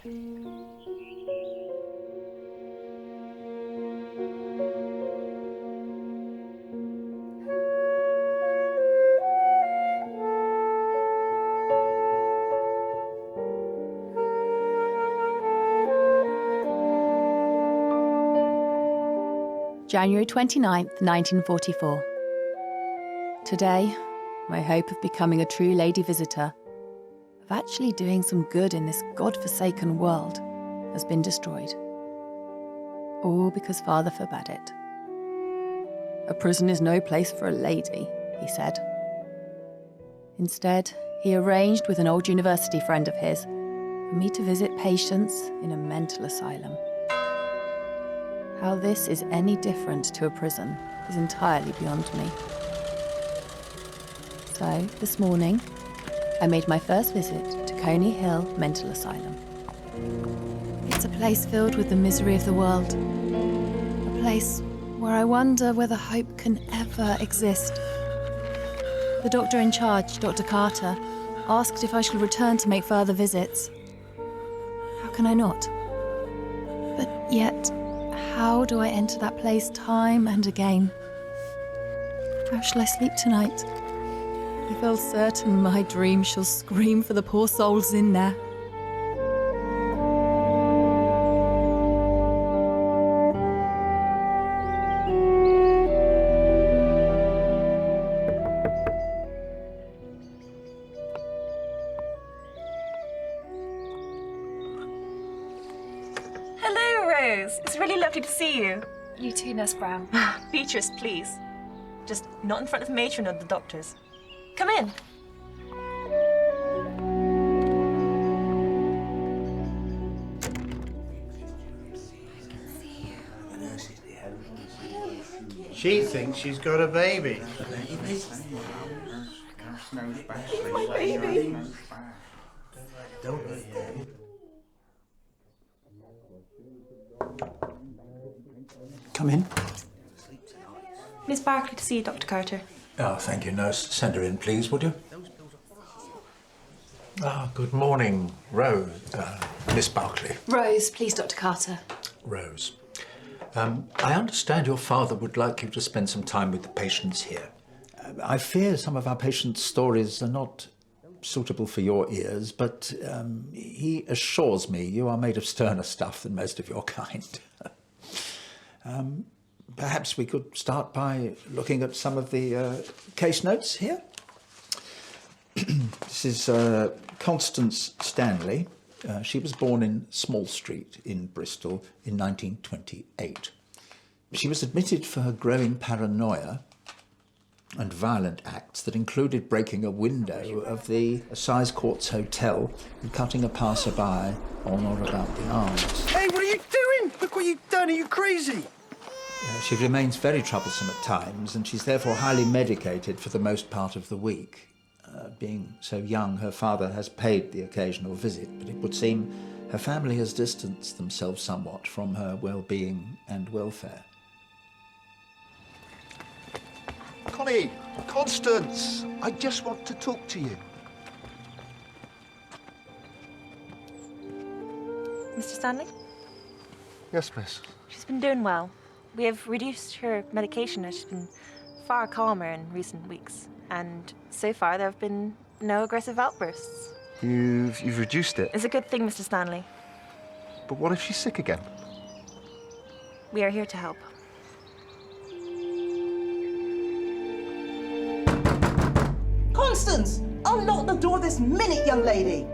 January 29th, 1944. Today, my hope of becoming a true lady visitor, of actually doing some good in this God-forsaken world, has been destroyed. All because Father forbade it. A prison is no place for a lady, he said. Instead, he arranged with an old university friend of his for me to visit patients in a mental asylum. How this is any different to a prison is entirely beyond me. So, this morning, I made my first visit to Coney Hill Mental Asylum. It's a place filled with the misery of the world. A place where I wonder whether hope can ever exist. The doctor in charge, Dr. Carter, asked if I should return to make further visits. How can I not? But yet, how do I enter that place time and again? How shall I sleep tonight? I feel certain my dream shall scream for the poor souls in there. Hello, Rose. It's really lovely to see you. You too, Nurse Brown. Beatrice, please. Just not in front of the matron or the doctors. Come in. She thinks she's got a baby. My baby. Don't let her. Come in. Miss Berkeley to see you, Dr. Carter. Oh, thank you, nurse. Send her in, please, would you? Good morning, Rose. Miss Berkeley. Rose, please, Dr. Carter. Rose. I understand your father would like you to spend some time with the patients here. I fear some of our patients' stories are not suitable for your ears, but he assures me you are made of sterner stuff than most of your kind. Perhaps we could start by looking at some of the case notes here. This is Constance Stanley. She was born in Small Street in Bristol in 1928. She was admitted for her growing paranoia and violent acts that included breaking a window of the Assize Courts Hotel and cutting a passerby on or about the arms. Hey, what are you doing? Look what you've done. Are you crazy? She remains very troublesome at times, and she's therefore highly medicated for the most part of the week. Being so young, her father has paid the occasional visit, but it would seem her family has distanced themselves somewhat from her well-being and welfare. Connie, Constance, I just want to talk to you. Mr. Stanley? Yes, miss. She's been doing well. We have reduced her medication as she's been far calmer in recent weeks. And so far, there have been no aggressive outbursts. You've reduced it. It's a good thing, Mr. Stanley. But what if she's sick again? We are here to help. Constance! Unlock the door this minute, young lady!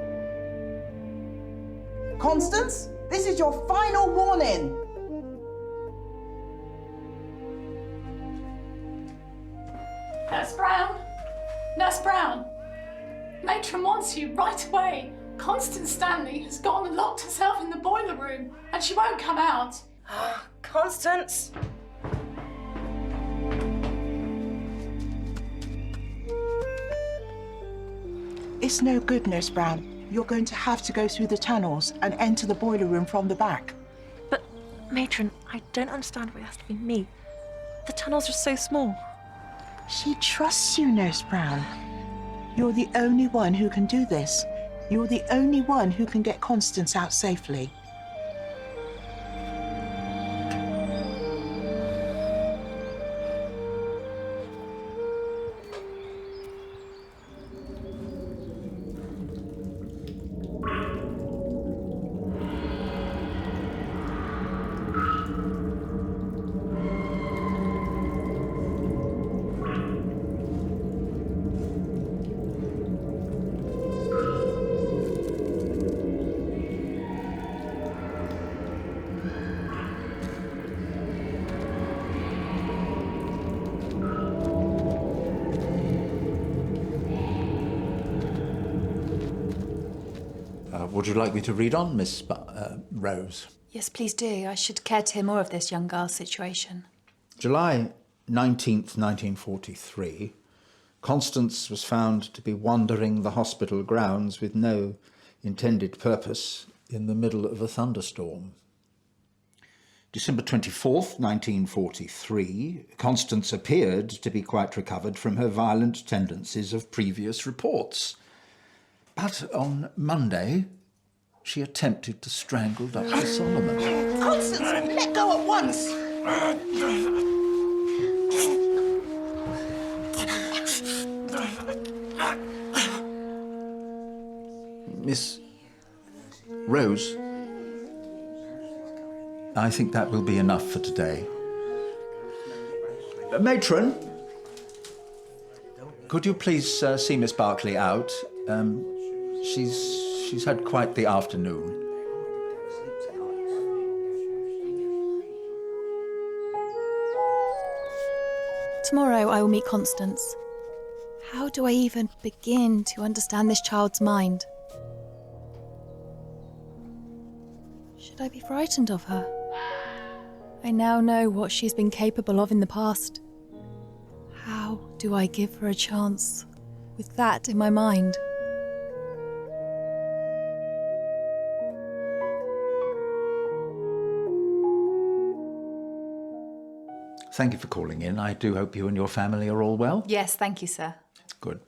Constance, this is your final warning! Nurse Brown! Nurse Brown! Matron wants you right away. Constance Stanley has gone and locked herself in the boiler room, and she won't come out. Constance! It's no good, Nurse Brown. You're going to have to go through the tunnels and enter the boiler room from the back. But, Matron, I don't understand why it has to be me. The tunnels are so small. She trusts you, Nurse Brown. You're the only one who can do this. You're the only one who can get Constance out safely. Would you like me to read on, Miss Rose? Yes, please do. I should care to hear more of this young girl's situation. July 19th, 1943, Constance was found to be wandering the hospital grounds with no intended purpose in the middle of a thunderstorm. December 24th, 1943, Constance appeared to be quite recovered from her violent tendencies of previous reports. But on Monday, she attempted to strangle Dr. Solomon. Constance, let go at once! Miss Rose, I think that will be enough for today. Matron, could you please see Miss Berkeley out? She's had quite the afternoon. Tomorrow I will meet Constance. How do I even begin to understand this child's mind? Should I be frightened of her? I now know what she's been capable of in the past. How do I give her a chance with that in my mind? Thank you for calling in. I do hope you and your family are all well. Yes, thank you, sir. Good.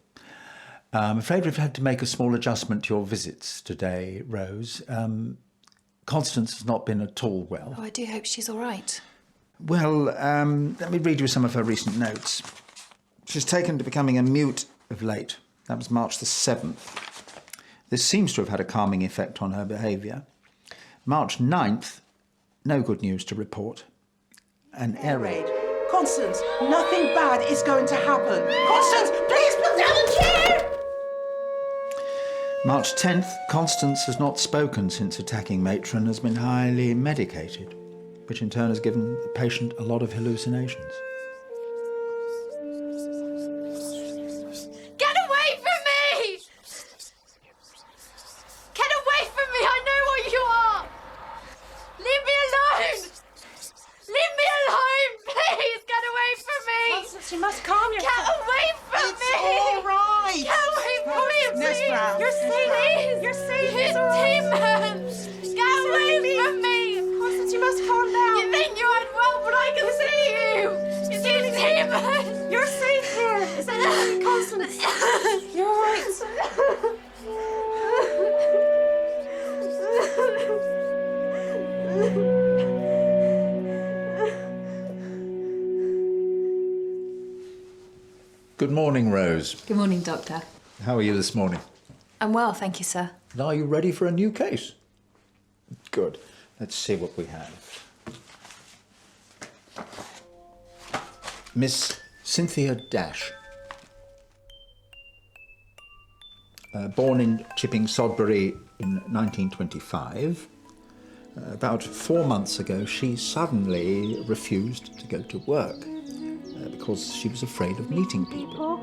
I'm afraid we've had to make a small adjustment to your visits today, Rose. Constance has not been at all well. Oh, I do hope she's all right. Well, let me read you some of her recent notes. She's taken to becoming a mute of late. That was March the 7th. This seems to have had a calming effect on her behaviour. March 9th, no good news to report. An air raid. Constance, nothing bad is going to happen. Constance, please put down the chair! March 10th, Constance has not spoken since attacking Matron, has been highly medicated, which in turn has given the patient a lot of hallucinations. Get away from me! Get away from me! I know what you are! Leave me alone! Leave me alone, please! Get away from me! Constance, you must calm yourself. Get away from me! It's all right. Get away from me, Miss please! Brown. You're safe! You're safe! It's Simmonds! Get away from me! Constance, you must calm down. You think you're unwell, but I can see you! It's Simmonds! You're safe here! Is that right, Constance? You're all right. Good morning, Rose. Good morning, Doctor. How are you this morning? I'm well, thank you, sir. And are you ready for a new case? Good. Let's see what we have. Miss Cynthia Dash. Born in Chipping Sodbury in 1925. About 4 months ago, she suddenly refused to go to work because she was afraid of meeting people.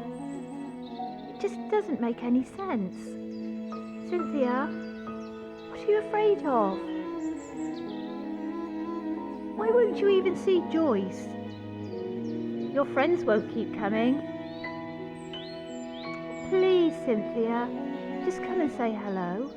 It just doesn't make any sense. Cynthia, what are you afraid of? Why won't you even see Joyce? Your friends won't keep coming. Please, Cynthia, just come and say hello.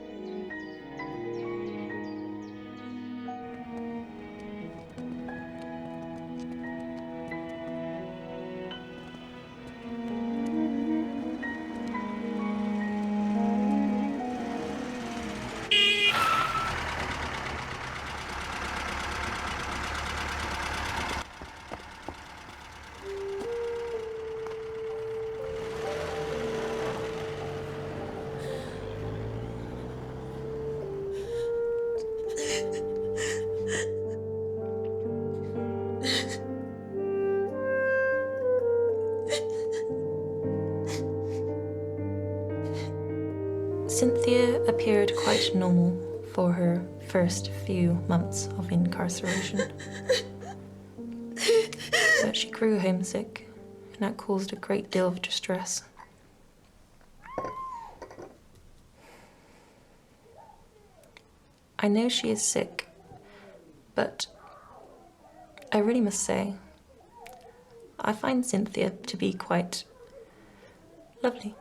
appeared quite normal for her first few months of incarceration. But she grew homesick, and that caused a great deal of distress. I know she is sick, but I really must say, I find Cynthia to be quite lovely.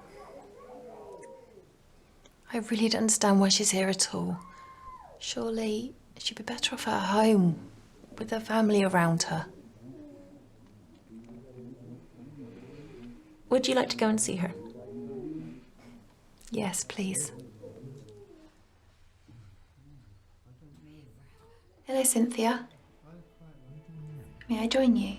I really don't understand why she's here at all. Surely she'd be better off at home, with her family around her. Would you like to go and see her? Yes, please. Hello, Cynthia. May I join you?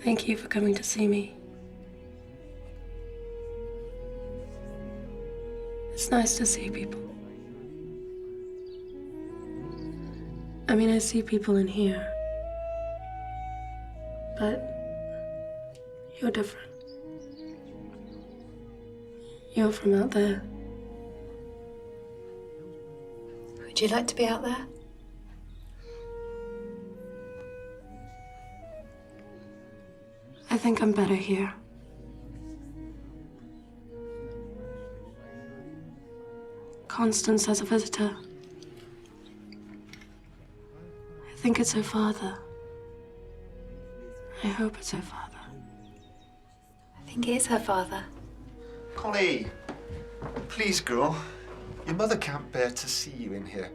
Thank you for coming to see me. It's nice to see people. I mean, I see people in here. But you're different. You're from out there. Would you like to be out there? I think I'm better here. Constance has a visitor. I think it's her father. I hope it's her father. I think it is her father. Connie, please, girl. Your mother can't bear to see you in here.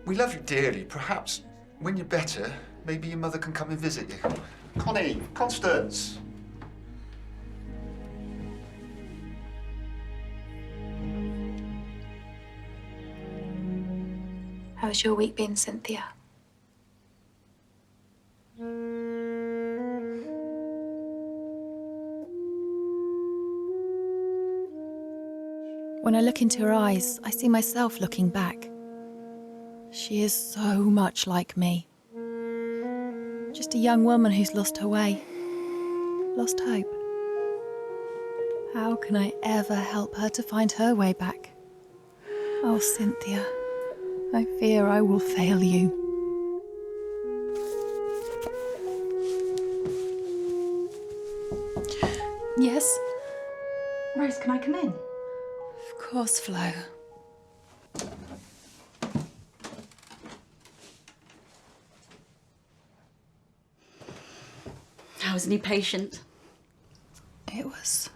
We love you dearly. Perhaps when you're better, maybe your mother can come and visit you. Connie, Constance. How's your week been, Cynthia? When I look into her eyes, I see myself looking back. She is so much like me. Just a young woman who's lost her way, lost hope. How can I ever help her to find her way back? Oh, Cynthia, I fear I will fail you. Yes? Rose, can I come in? Of course, Flo. How was any patient? It was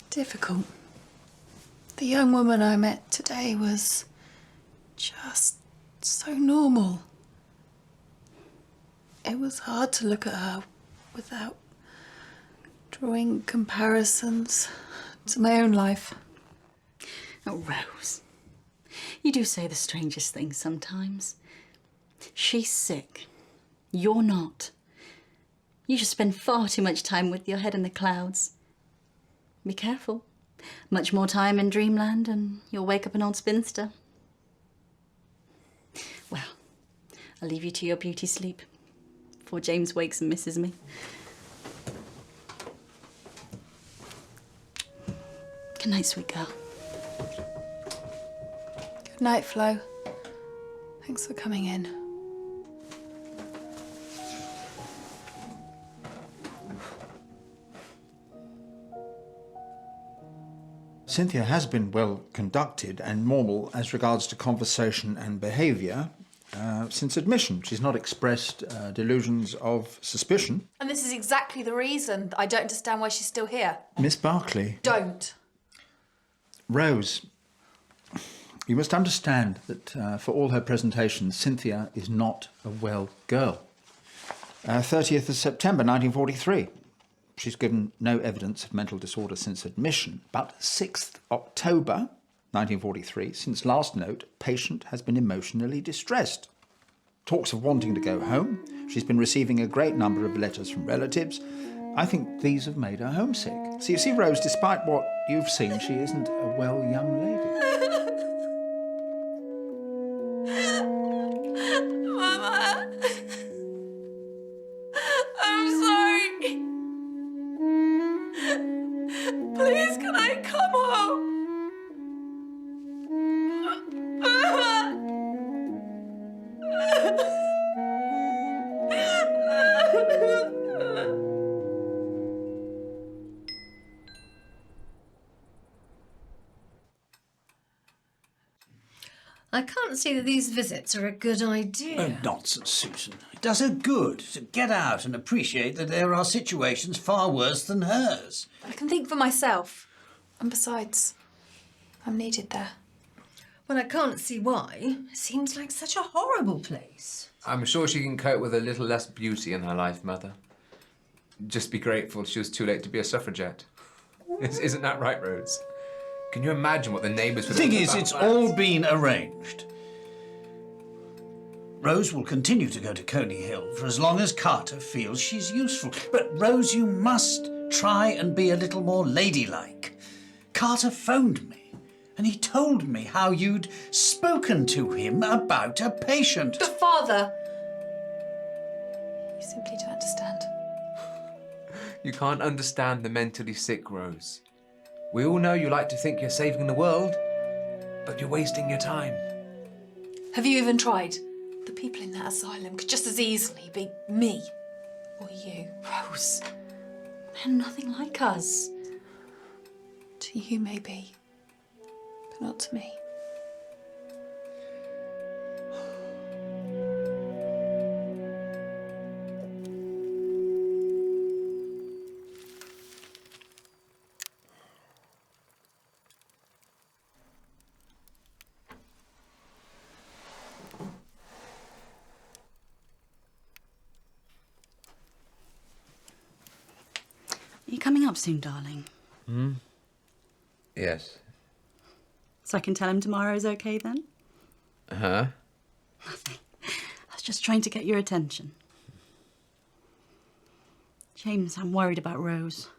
difficult. The young woman I met today was just so normal. It was hard to look at her without drawing comparisons to my own life. Oh, Rose, you do say the strangest things sometimes. She's sick. You're not. You just spend far too much time with your head in the clouds. Be careful. Much more time in dreamland and you'll wake up an old spinster. Well, I'll leave you to your beauty sleep before James wakes and misses me. Good night, sweet girl. Good night, Flo. Thanks for coming in. Cynthia has been well conducted and normal as regards to conversation and behaviour since admission. She's not expressed delusions of suspicion. And this is exactly the reason I don't understand why she's still here. Miss Berkeley. Don't. Rose, you must understand that for all her presentations, Cynthia is not a well girl. 30th of September 1943. She's given no evidence of mental disorder since admission, but 6th October 1943, since last note, patient has been emotionally distressed. Talks of wanting to go home. She's been receiving a great number of letters from relatives. I think these have made her homesick. So you see, Rose, despite what you've seen, she isn't a well young lady. I can't see that these visits are a good idea. Oh, nonsense, Susan. It does her good to get out and appreciate that there are situations far worse than hers. I can think for myself. And besides, I'm needed there. Well, I can't see why. It seems like such a horrible place. I'm sure she can cope with a little less beauty in her life, Mother. Just be grateful she was too late to be a suffragette. Isn't that right, Rose? Can you imagine what the neighbours would The thing think is, about it's that? all been arranged. Rose will continue to go to Coney Hill for as long as Carter feels she's useful. But, Rose, you must try and be a little more ladylike. Carter phoned me, and he told me how you'd spoken to him about a patient. But, Father, you simply don't understand. You can't understand the mentally sick, Rose. We all know you like to think you're saving the world, but you're wasting your time. Have you even tried? The people in that asylum could just as easily be me or you. Rose, they're nothing like us. To you, maybe, but not to me. Are you coming up soon, darling? Hmm? Yes. So I can tell him tomorrow's okay then? Huh? Nothing. I was just trying to get your attention. James, I'm worried about Rose.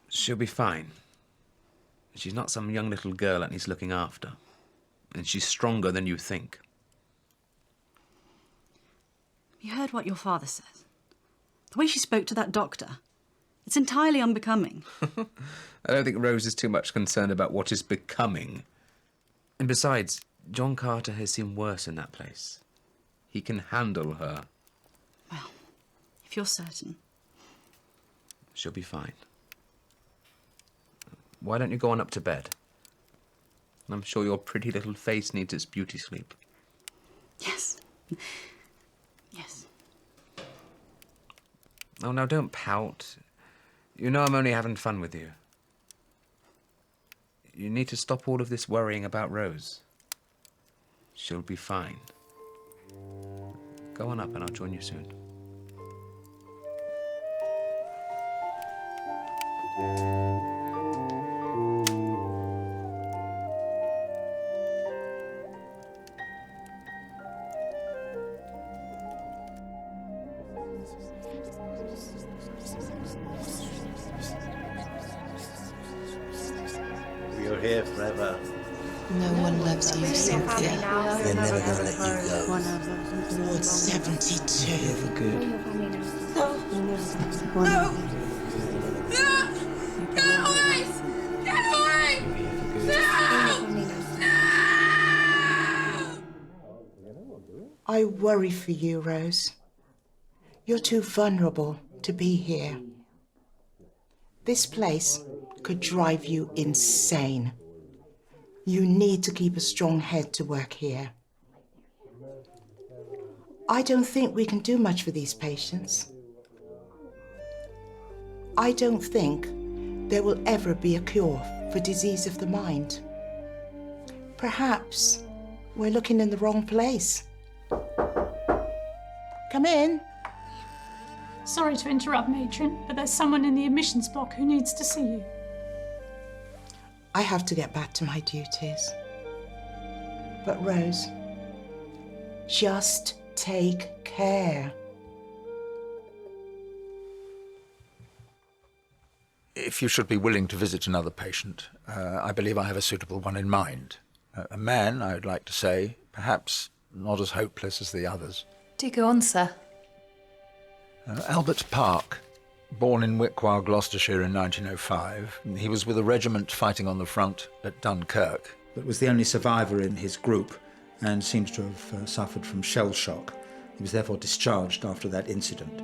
She'll be fine. She's not some young little girl that needs looking after. And she's stronger than you think. You heard what your father says. The way she spoke to that doctor. It's entirely unbecoming. I don't think Rose is too much concerned about what is becoming. And besides, John Carter has seen worse in that place. He can handle her. Well, if you're certain. She'll be fine. Why don't you go on up to bed? I'm sure your pretty little face needs its beauty sleep. Yes. Yes. Oh, now don't pout. You know I'm only having fun with you. You need to stop all of this worrying about Rose. She'll be fine. Go on up and I'll join you soon. You're here forever. No one loves you, Cynthia. They're never going to let you go. Ward 72. For good. No! Get away! Get away! No! I worry for you, Rose. You're too vulnerable to be here. This place could drive you insane. You need to keep a strong head to work here. I don't think we can do much for these patients. I don't think there will ever be a cure for disease of the mind. Perhaps we're looking in the wrong place. Come in. Sorry to interrupt, Matron, but there's someone in the admissions block who needs to see you. I have to get back to my duties. But Rose, just take care. If you should be willing to visit another patient, I believe I have a suitable one in mind. A man, I would like to say, perhaps not as hopeless as the others. Do go on, sir. Albert Park, born in Wickwar, Gloucestershire in 1905. He was with a regiment fighting on the front at Dunkirk. but was the only survivor in his group and seems to have suffered from shell shock. He was therefore discharged after that incident.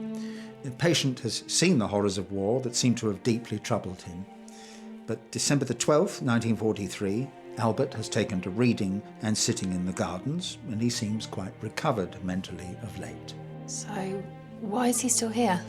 The patient has seen the horrors of war that seem to have deeply troubled him. But December the 12th, 1943, Albert has taken to reading and sitting in the gardens, and he seems quite recovered mentally of late. So, why is he still here?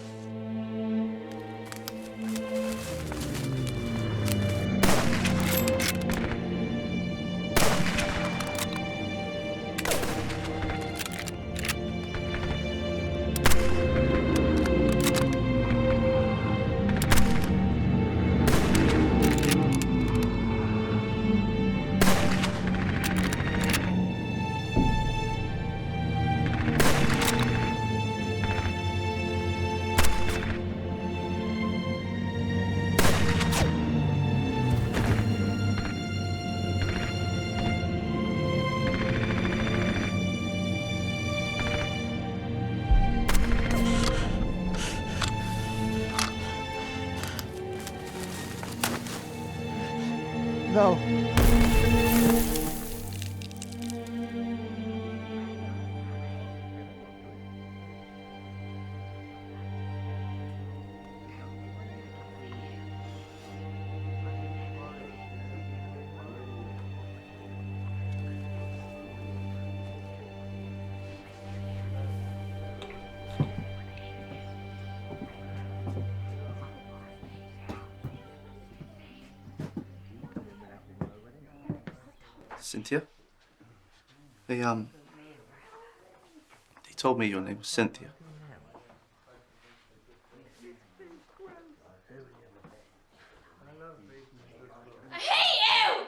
No. Cynthia? They told me your name was Cynthia. I hate you!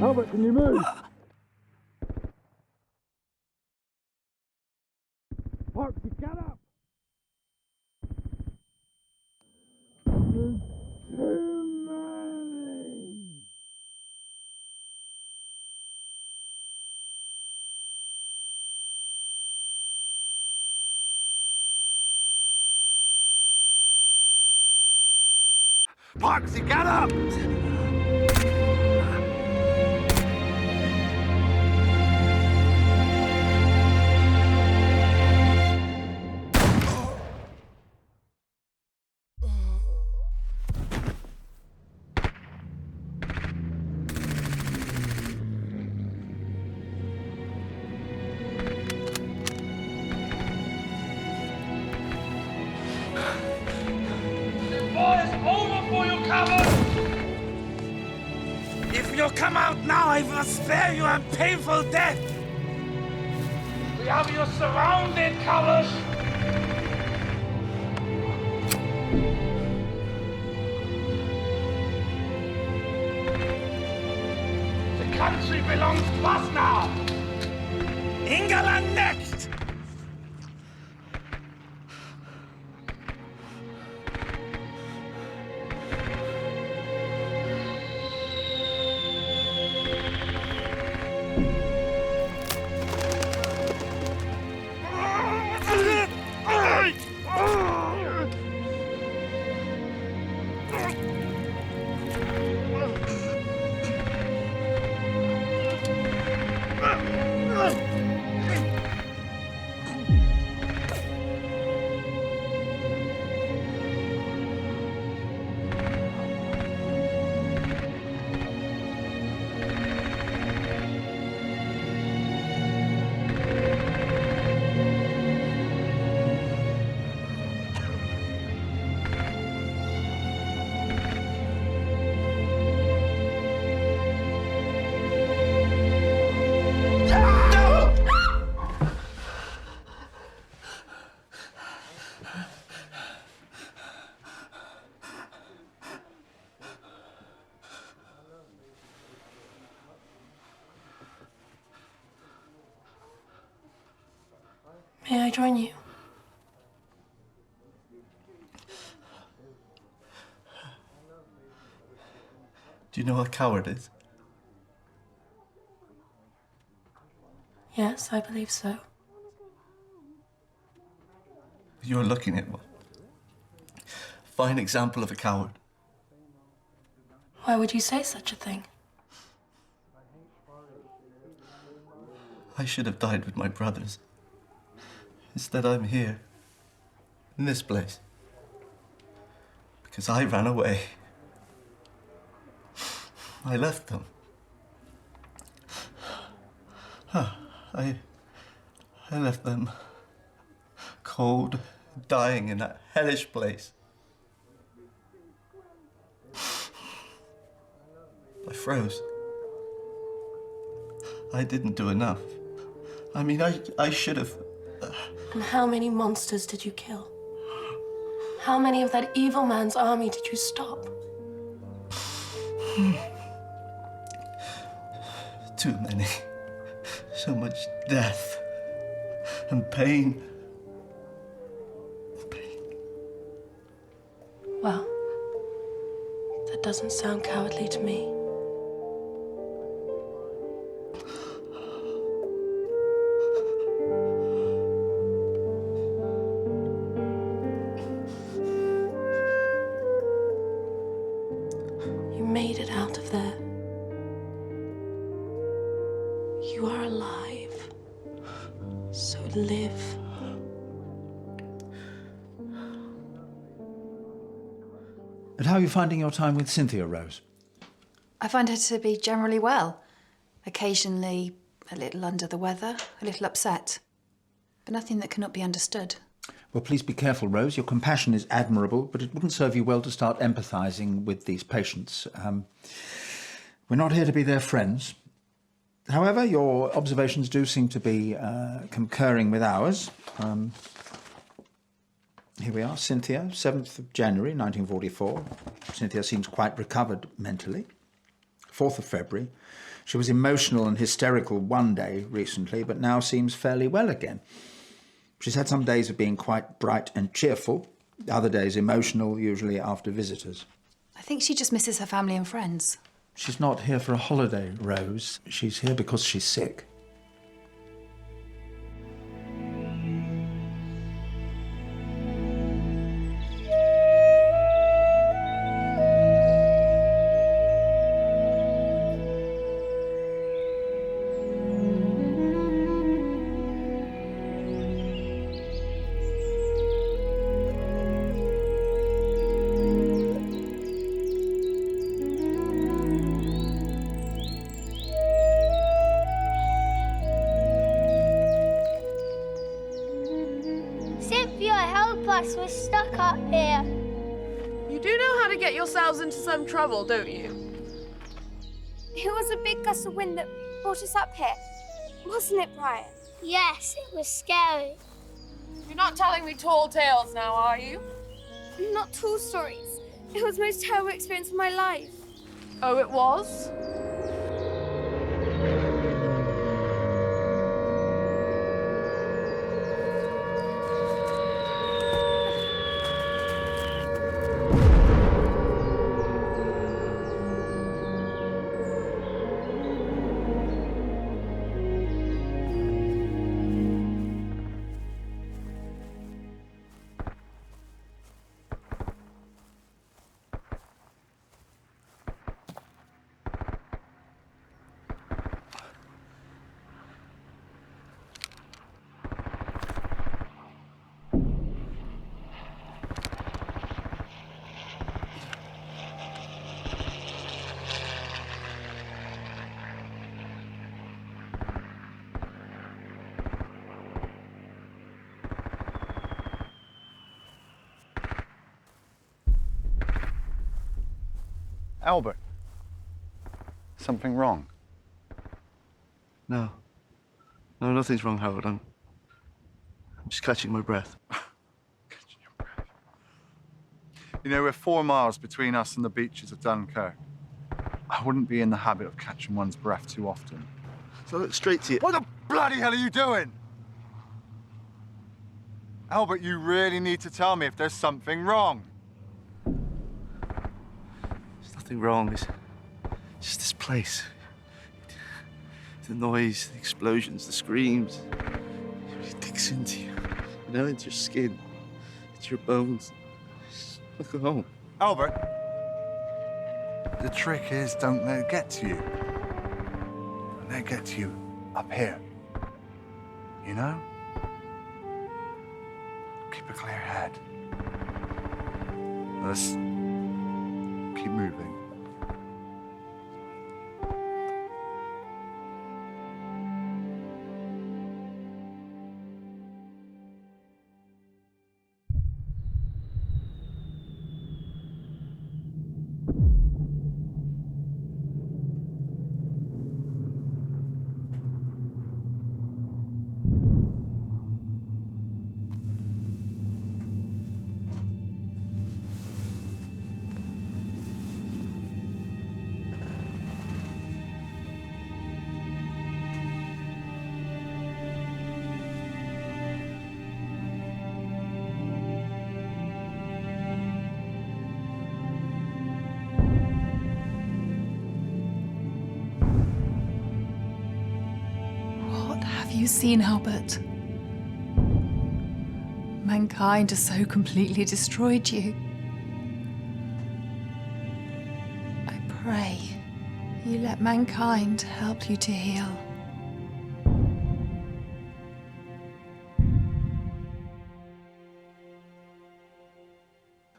Albert, can you move? Foxy, get up! There's too many! Foxy, get up! If you come out now, I will spare you a painful death. We have you surrounded, cowards. The country belongs to us now. England next. May I join you? Do you know what a coward is? Yes, I believe so. You're looking at one. Fine example of a coward. Why would you say such a thing? I should have died with my brothers. Instead, I'm here, in this place, because I ran away. I left them. I left them cold, dying in that hellish place. I froze. I didn't do enough. I mean, I should have... And how many monsters did you kill? How many of that evil man's army did you stop? Too many. So much death and pain. Well, that doesn't sound cowardly to me. You made it out of there. You are alive. So live. And how are you finding your time with Cynthia, Rose? I find her to be generally well. Occasionally a little under the weather, a little upset. But nothing that cannot be understood. Well, please be careful, Rose. Your compassion is admirable, but it wouldn't serve you well to start empathising with these patients. We're not here to be their friends. However, your observations do seem to be concurring with ours. Here we are, Cynthia, 7th of January, 1944. Cynthia seems quite recovered mentally. 4th of February. She was emotional and hysterical one day recently, but now seems fairly well again. She's had some days of being quite bright and cheerful, other days emotional, usually after visitors. I think she just misses her family and friends. She's not here for a holiday, Rose. She's here because she's sick. We're stuck up here. You do know how to get yourselves into some trouble, don't you? It was a big gust of wind that brought us up here. Wasn't it, Brian? Yes, it was scary. You're not telling me tall tales now, are you? Not tall stories. It was the most terrible experience of my life. Oh, it was? Albert, something wrong? No. No, nothing's wrong, Howard. I'm just catching my breath. You know, we're 4 miles between us and the beaches of Dunkirk. I wouldn't be in the habit of catching one's breath too often. So I look straight to you. What the bloody hell are you doing? Albert, you really need to tell me if there's something wrong. There's nothing wrong. It's just this place. The noise, the explosions, the screams. It digs into you. You know, into your skin, into your bones. Look at home. Albert, the trick is don't let it get to you. Don't let it get to you up here. You know? Keep a clear head. Let's keep moving. Have you seen, Albert? Mankind has so completely destroyed you. I pray you let mankind help you to heal.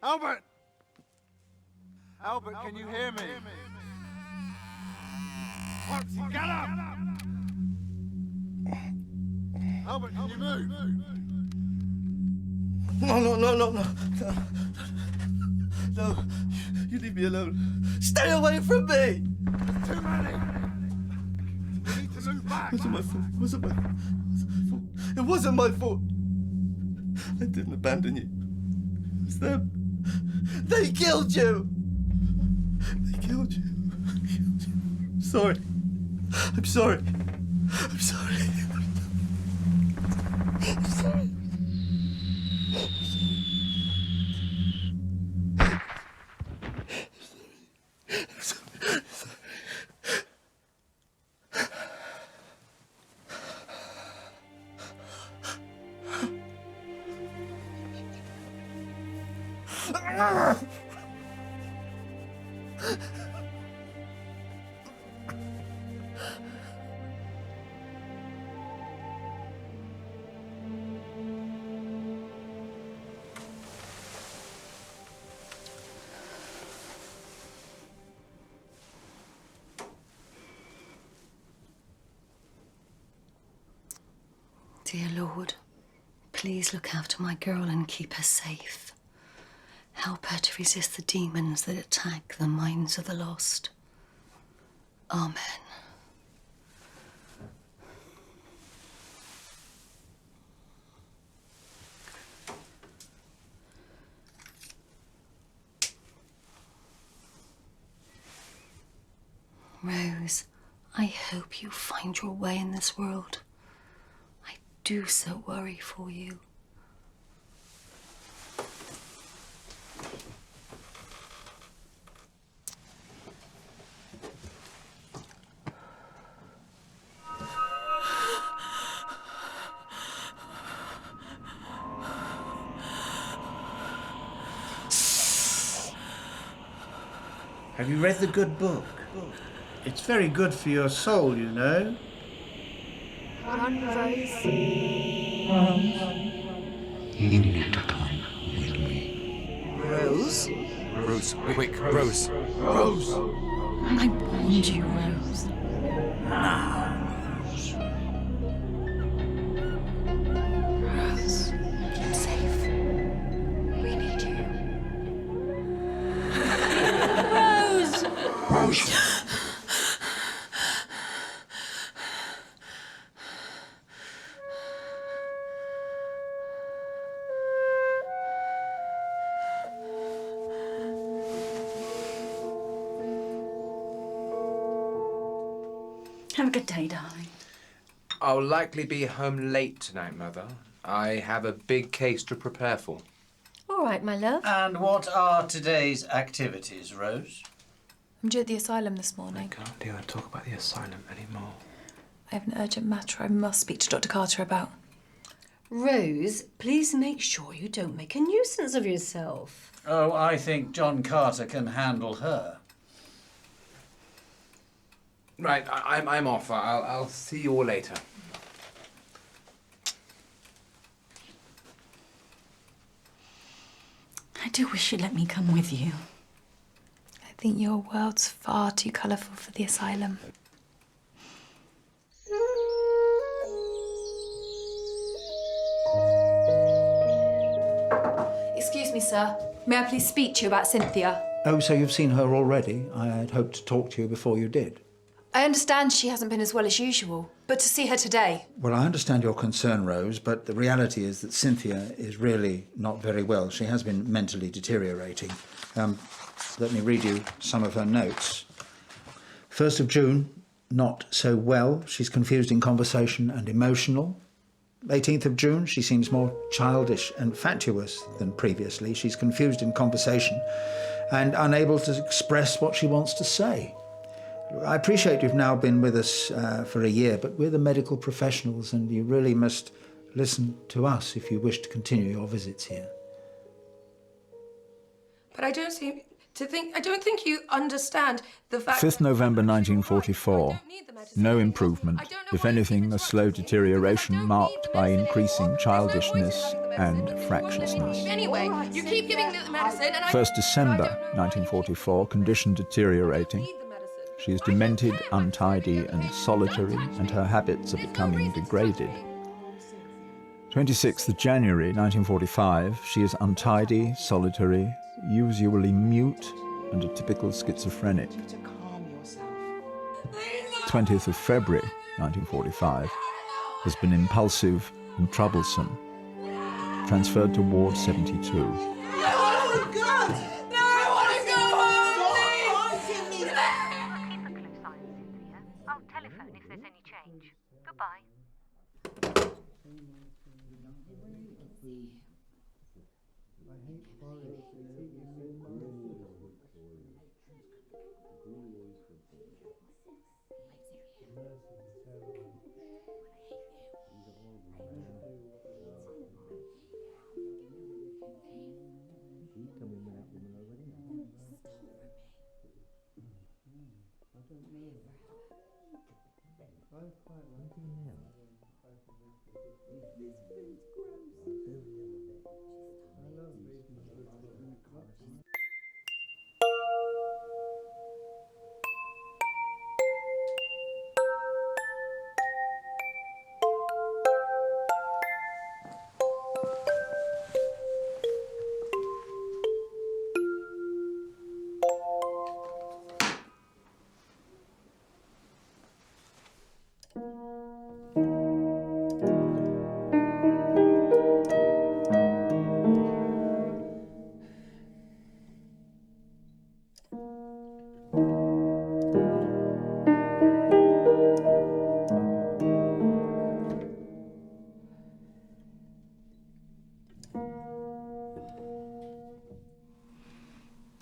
Albert! Albert, can you hear me? Foxy, get up! Albert, can you move? No, you leave me alone. Stay away from me! Too many! We need to move back! It wasn't my fault. It wasn't my fault. I didn't abandon you. It was them. They killed you! They killed you. I'm sorry. I'm sorry. I'm sorry. I'm sorry. Dear Lord, please look after my girl and keep her safe. Help her to resist the demons that attack the minds of the lost. Amen. Rose, I hope you find your way in this world. I do so worry for you. Have you read the good book? It's very good for your soul, you know. Run, Rose. You need to come with me. Rose? Rose, quick, Rose. Rose! I warned you, Rose. Now, Rose, keep safe. We need you. Rose! Rose! Have a good day, darling. I'll likely be home late tonight, Mother. I have a big case to prepare for. All right, my love. And what are today's activities, Rose? I'm due at the asylum this morning. I can't deal with talk about the asylum anymore. I have an urgent matter I must speak to Dr. Carter about. Rose, please make sure you don't make a nuisance of yourself. Oh, I think John Carter can handle her. Right, I'm off. I'll see you all later. I do wish you'd let me come with you. I think your world's far too colourful for the asylum. Excuse me, sir. May I please speak to you about Cynthia? Oh, so you've seen her already? I had hoped to talk to you before you did. I understand she hasn't been as well as usual, but to see her today... Well, I understand your concern, Rose, but the reality is that Cynthia is really not very well. She has been mentally deteriorating. Let me read you some of her notes. 1st of June, not so well. She's confused in conversation and emotional. 18th of June, she seems more childish and fatuous than previously. She's confused in conversation and unable to express what she wants to say. I appreciate you've now been with us for a year, but we're the medical professionals and you really must listen to us if you wish to continue your visits here. But I don't think you understand the fact 5th November 1944. No improvement. If anything, a slow deterioration marked by increasing childishness and fractiousness. Anyway, you keep giving the medicine and 1st December 1944. Condition deteriorating. She is demented, untidy and solitary, and her habits are becoming degraded. 26th of January 1945. She is untidy, solitary, usually mute, and a typical schizophrenic. 20th of February 1945. Has been impulsive and troublesome. Transferred to Ward 72. I'll telephone if there's any change. Goodbye.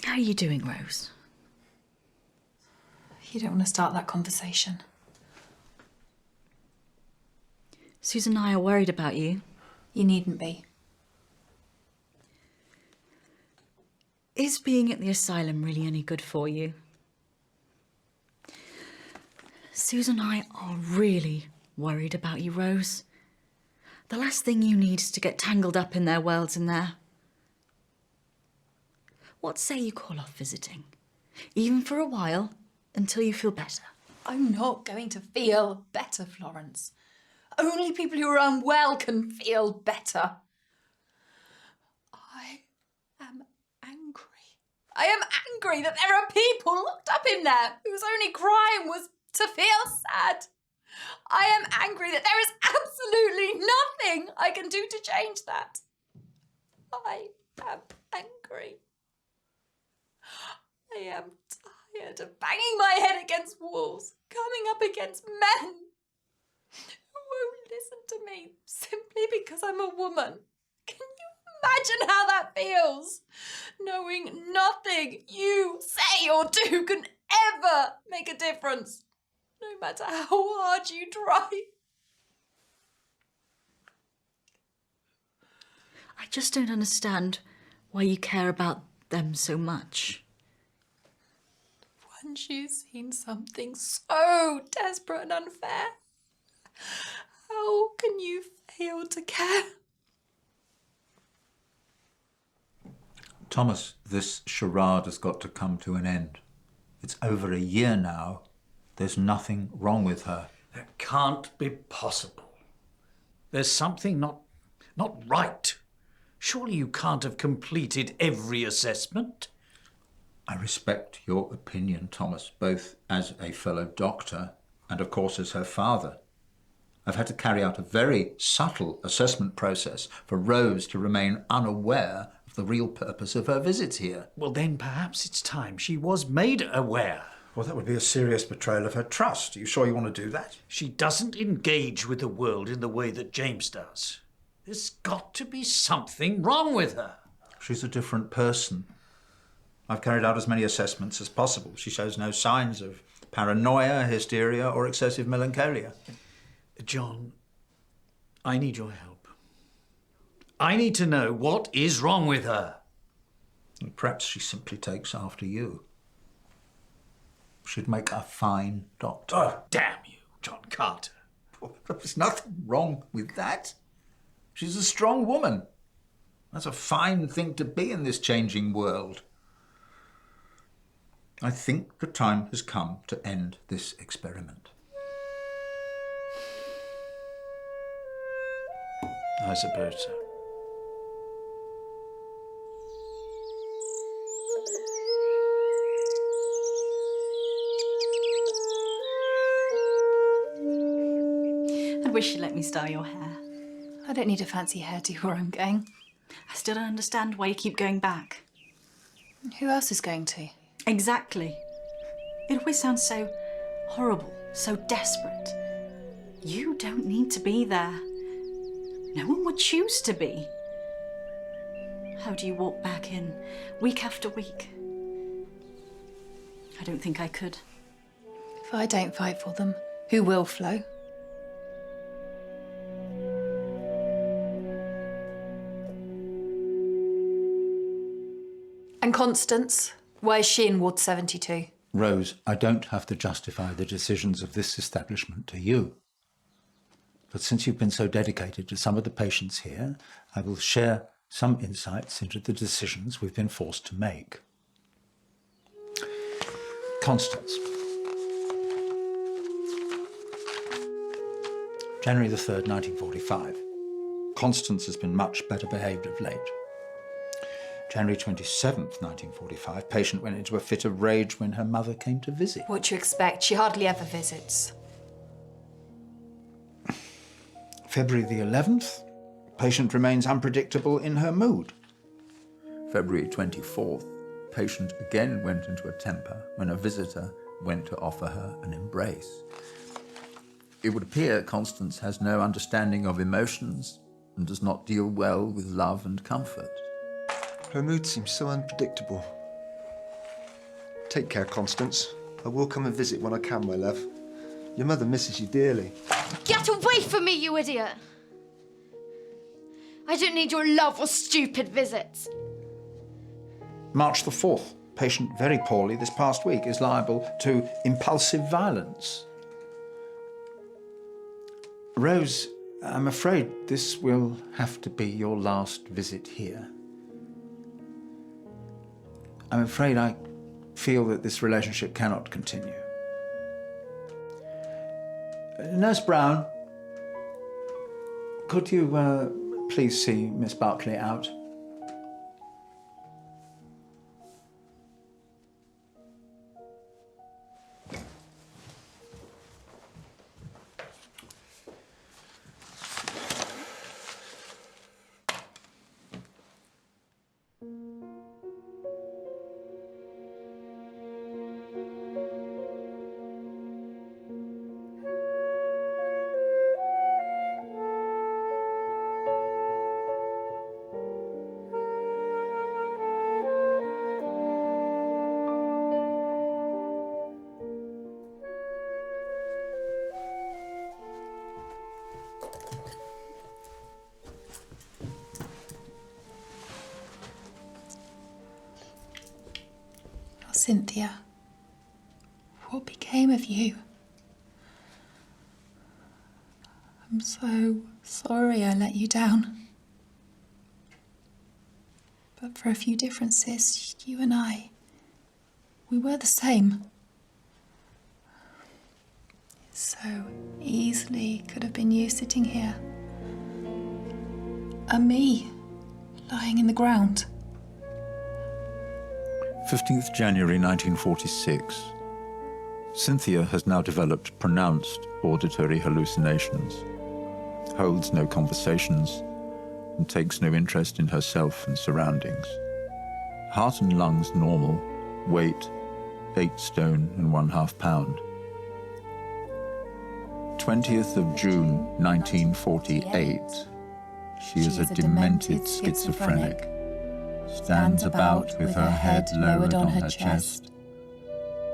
How are you doing, Rose? You don't want to start that conversation. Susan and I are worried about you. You needn't be. Is being at the asylum really any good for you? Susan and I are really worried about you, Rose. The last thing you need is to get tangled up in their worlds in there. What say you call off visiting? Even for a while, until you feel better. I'm not going to feel better, Florence. Only people who are unwell can feel better. I am angry. I am angry that there are people locked up in there whose only crime was to feel sad. I am angry that there is absolutely nothing I can do to change that. I am angry. I am tired of banging my head against walls, coming up against men who won't listen to me simply because I'm a woman. Can you imagine how that feels? Knowing nothing you say or do can ever make a difference, no matter how hard you try. I just don't understand why you care about them so much. Once you've seen something so desperate and unfair, how can you fail to care? Thomas, this charade has got to come to an end. It's over a year now. There's nothing wrong with her. That can't be possible. There's something not right. Surely you can't have completed every assessment? I respect your opinion, Thomas, both as a fellow doctor and, of course, as her father. I've had to carry out a very subtle assessment process for Rose to remain unaware of the real purpose of her visits here. Well, then perhaps it's time she was made aware. Well, that would be a serious betrayal of her trust. Are you sure you want to do that? She doesn't engage with the world in the way that James does. There's got to be something wrong with her. She's a different person. I've carried out as many assessments as possible. She shows no signs of paranoia, hysteria, or excessive melancholia. John, I need your help. I need to know what is wrong with her. Perhaps she simply takes after you. She'd make a fine doctor. Oh, damn you, John Carter. There's nothing wrong with that. She's a strong woman. That's a fine thing to be in this changing world. I think the time has come to end this experiment. I suppose so. I wish you'd let me style your hair. I don't need a fancy hairdo where I'm going. I still don't understand why you keep going back. Who else is going to? Exactly. It always sounds so horrible, so desperate. You don't need to be there. No one would choose to be. How do you walk back in week after week? I don't think I could. If I don't fight for them, who will, Flo? And Constance, where's she in Ward 72? Rose, I don't have to justify the decisions of this establishment to you. But since you've been so dedicated to some of the patients here, I will share some insights into the decisions we've been forced to make. Constance. January the 3rd, 1945. Constance has been much better behaved of late. January 27th, 1945, patient went into a fit of rage when her mother came to visit. What do you expect? She hardly ever visits. February the 11th, patient remains unpredictable in her mood. February 24th, patient again went into a temper when a visitor went to offer her an embrace. It would appear Constance has no understanding of emotions and does not deal well with love and comfort. Her mood seems so unpredictable. Take care, Constance. I will come and visit when I can, my love. Your mother misses you dearly. Get away from me, you idiot! I don't need your love or stupid visits. March the 4th, patient very poorly this past week is liable to impulsive violence. Rose, I'm afraid this will have to be your last visit here. I'm afraid I feel that this relationship cannot continue. Nurse Brown, could you please see Miss Berkeley out? Cynthia, what became of you? I'm so sorry I let you down. But for a few differences, you and I, we were the same. It so easily could have been you sitting here. And me, lying in the ground. 15th January 1946. Cynthia has now developed pronounced auditory hallucinations, holds no conversations, and takes no interest in herself and surroundings. Heart and lungs normal, weight 8 stone and 1/2 pound. 20th of June 1948. She is a demented schizophrenic. Stands about with her head lowered on her chest,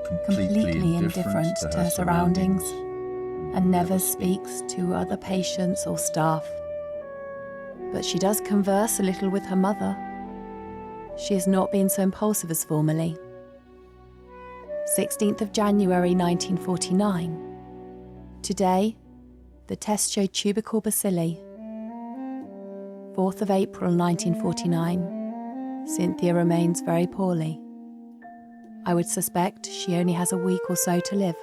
completely indifferent to her surroundings, and never speaks to other patients or staff. But she does converse a little with her mother. She has not been so impulsive as formerly. 16th of January 1949. Today, the test showed tubercle bacilli. 4th of April 1949. Cynthia remains very poorly. I would suspect she only has a week or so to live.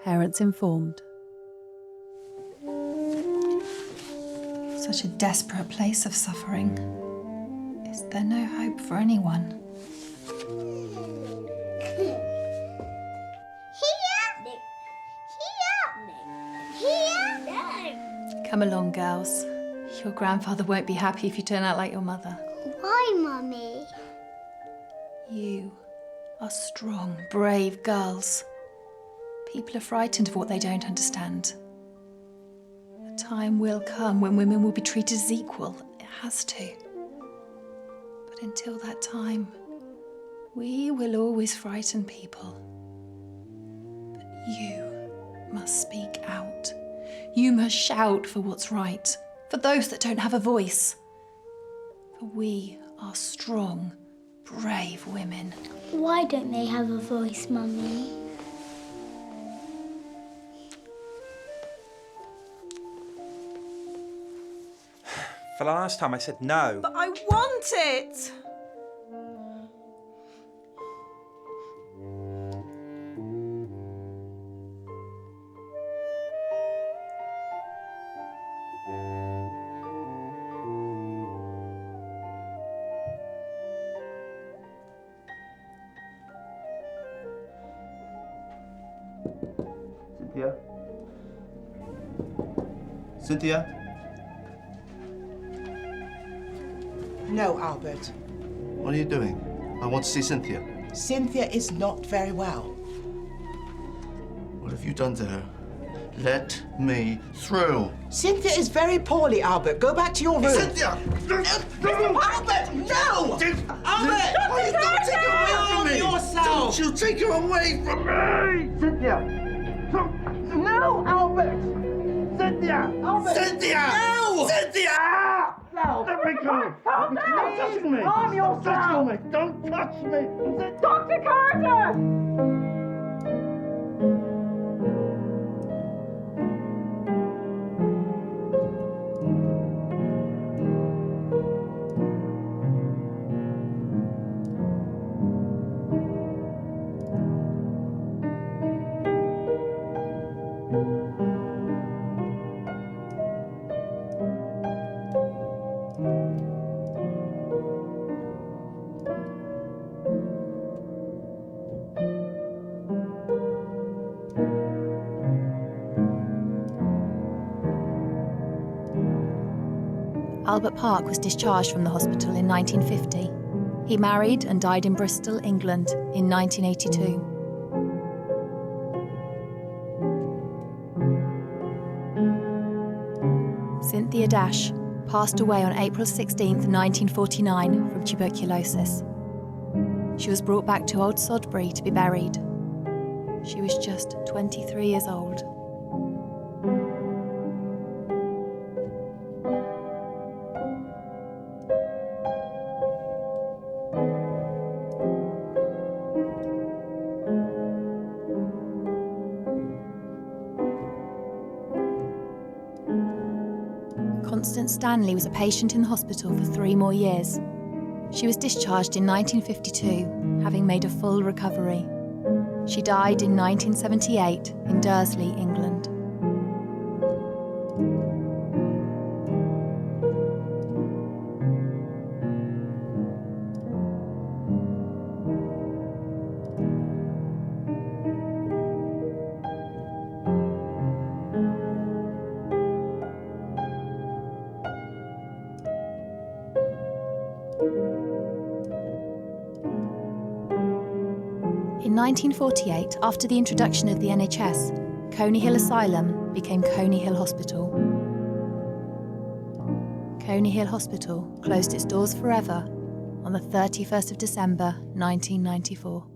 Parents informed. Such a desperate place of suffering. Is there no hope for anyone? Come along, girls. Your grandfather won't be happy if you turn out like your mother. Why, Mummy? You are strong, brave girls. People are frightened of what they don't understand. A time will come when women will be treated as equal. It has to. But until that time, we will always frighten people. But you must speak out. You must shout for what's right, for those that don't have a voice. For we are strong, brave women. Why don't they have a voice, Mummy? For the last time I said no. But I want it! Cynthia? Cynthia? No, Albert. What are you doing? I want to see Cynthia. Cynthia is not very well. What have you done to her? Let me through. Cynthia is very poorly, Albert. Go back to your room. Cynthia! Albert, no! Albert! Don't take her away from me! Yourself. Don't you take her away from me! Cynthia! No, Albert! Cynthia! Albert! Cynthia! No! Cynthia! No! Let me go! Calm down! Don't touch me! Calm yourself! Don't touch me! Don't touch me! Dr. Carter! Albert Park was discharged from the hospital in 1950. He married and died in Bristol, England in 1982. Cynthia Dash passed away on April 16, 1949 from tuberculosis. She was brought back to Old Sodbury to be buried. She was just 23 years old. Constance Stanley was a patient in the hospital for 3 more years. She was discharged in 1952, having made a full recovery. She died in 1978 in Dursley, England. In 1948, after the introduction of the NHS, Coney Hill Asylum became Coney Hill Hospital. Coney Hill Hospital closed its doors forever on the 31st of December 1994.